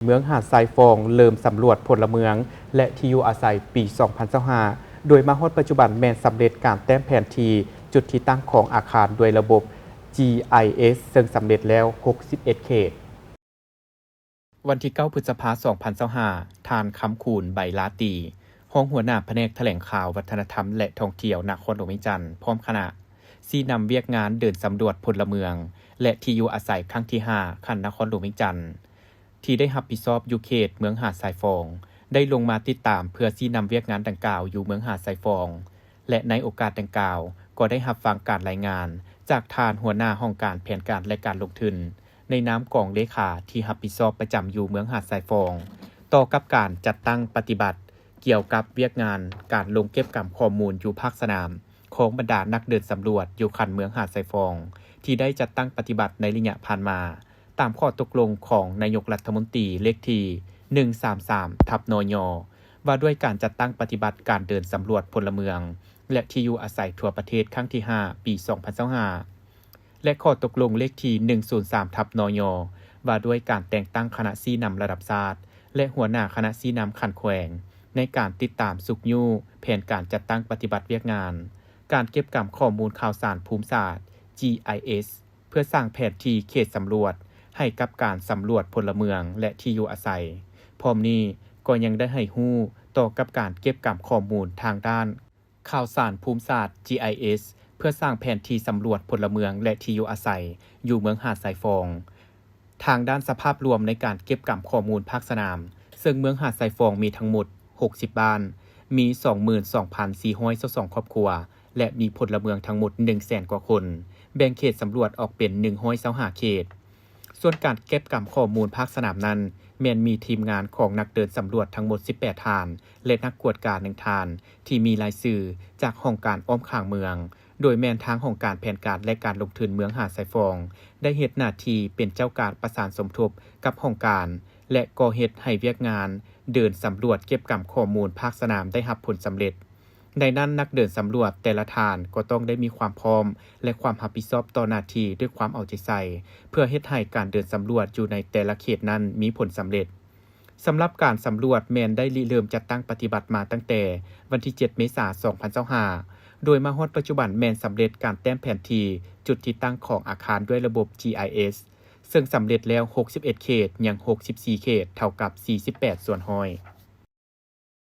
เมืองหาดทรายฟองเริ่มสำรวจพลเมืองและที่อยู่อาศัยปี 2025 โดยมาฮอดปัจจุบันแม่นสำเร็จการแต้มแผนที่จุดที่ตั้งของอาคารด้วยระบบ GIS ซึ่งสำเร็จแล้ว 61 เขต วันที่ 9 พฤษภาคม 2025 ทานคำคูณใบลาตีห้องหัวหน้าแผนกแถลงข่าววัฒนธรรมและท่องเที่ยวนครหลวงวิจันทร์พร้อมคณะซี้นำเวียกงานเดินสำรวจพลเมืองและที่อยู่อาศัยครั้งที่ 5 คันนครหลวงวิจันทร์ที่ได้รับผิดชอบอยู่เขตเมืองหาดทรายฟองได้ลงมาติดตามเพื่อซี้นำเวียกงานดังกล่าวอยู่เมืองหาดทรายฟองและในโอกาสดังกล่าวก็ได้รับฟังการรายงานจากทานหัวหน้าห้องการแผนการและการลงทุนในนามกองเลขาที่รับผิดชอบประจำอยู่เมืองหาดทรายฟองต่อกับการจัดตั้งปฏิบัติเกี่ยวกับเวียกงานการลงเก็บกำข้อมูลอยู่ภาคสนามของบรรดานักเดินสำรวจอยู่คันเมืองหาดทรายฟองที่ได้จัดตั้งปฏิบัติในระยะผ่านมาตามข้อตกลงของนายกรัฐมนตรีเลขที่ 133/นย.ว่าด้วยการจัดตั้งปฏิบัติการเดินสำรวจพลเมืองและที่อยู่อาศัยทั่วประเทศครั้งที่ 5 ปี 2025และข้อตกลงเลขที่ 103/นย.ว่าด้วยการแต่งตั้งคณะซี้นำระดับชาติและหัวหน้าคณะซี้นำคันแขวงในการติดตามสุกยู่แผนการจัดตั้งปฏิบัติเวียกงานการเก็บกำข้อมูลข่าวสารภูมิศาสตร์ GIS เพื่อสร้างแผนที่เขตสำรวจให้กับการสำรวจพลเมืองและที่อยู่อาศัยพร้อมนี้ก็ยังได้ให้ฮู้ต่อกับการเก็บกำข้อมูลทางด้านข่าวสารภูมิศาสตร์ GIS เพื่อสร้างแผนที่สำรวจพลเมืองและที่อยู่อาศัยอยู่เมืองหาดทรายฟองทางด้านสภาพรวมในการเก็บกำข้อมูลภาคสนามซึ่งเมืองหาดทรายฟองมีทั้งหมด60 บ้านมี 22,422 ครอบครัวและมีพลเมืองทั้งหมด 100,000 กว่าคนแบ่งเขตสำรวจออกเป็น125เขตส่วนการเก็บกำข้อมูลภาคสนามนั้นแม้นมีทีมงานของนักเดินสำรวจทั้งหมด18 ทานและนักกวดการ1ทานที่มีรายชื่อจากห้องการอ้อมข้างเมืองโดยแม่นทางของการแผนการและการลงทุนเมืองหาดทรายฟองได้เฮ็ดหน้าที่เป็นเจ้าการประสานสมทบกับห้องการและก่อเฮ็ดให้เวียกงานเดินสำรวจเก็บกำข้อมูลภาคสนามได้รับผลสำเร็จในนั้นนักเดินสำรวจแต่ละทานก็ต้องได้มีความพร้อมและความรับผิดชอบต่อหน้าที่ด้วยความเอาใจใส่เพื่อเฮ็ดให้การเดินสำรวจอยู่ในแต่ละเขตนั้นมีผลสำเร็จสำหรับการสำรวจแม่นได้ริเริ่มจัดตั้งปฏิบัติมาตั้งแต่วันที่ 7 เมษายน 2025โดยมาฮอดปัจจุบันแม่นสำเร็จการแต้มแผนที่จุดที่ตั้งของอาคารด้วยระบบ GIS ซึ่งสำเร็จแล้ว61เขตยัง64เขตเท่ากับ48ส่วนห้อย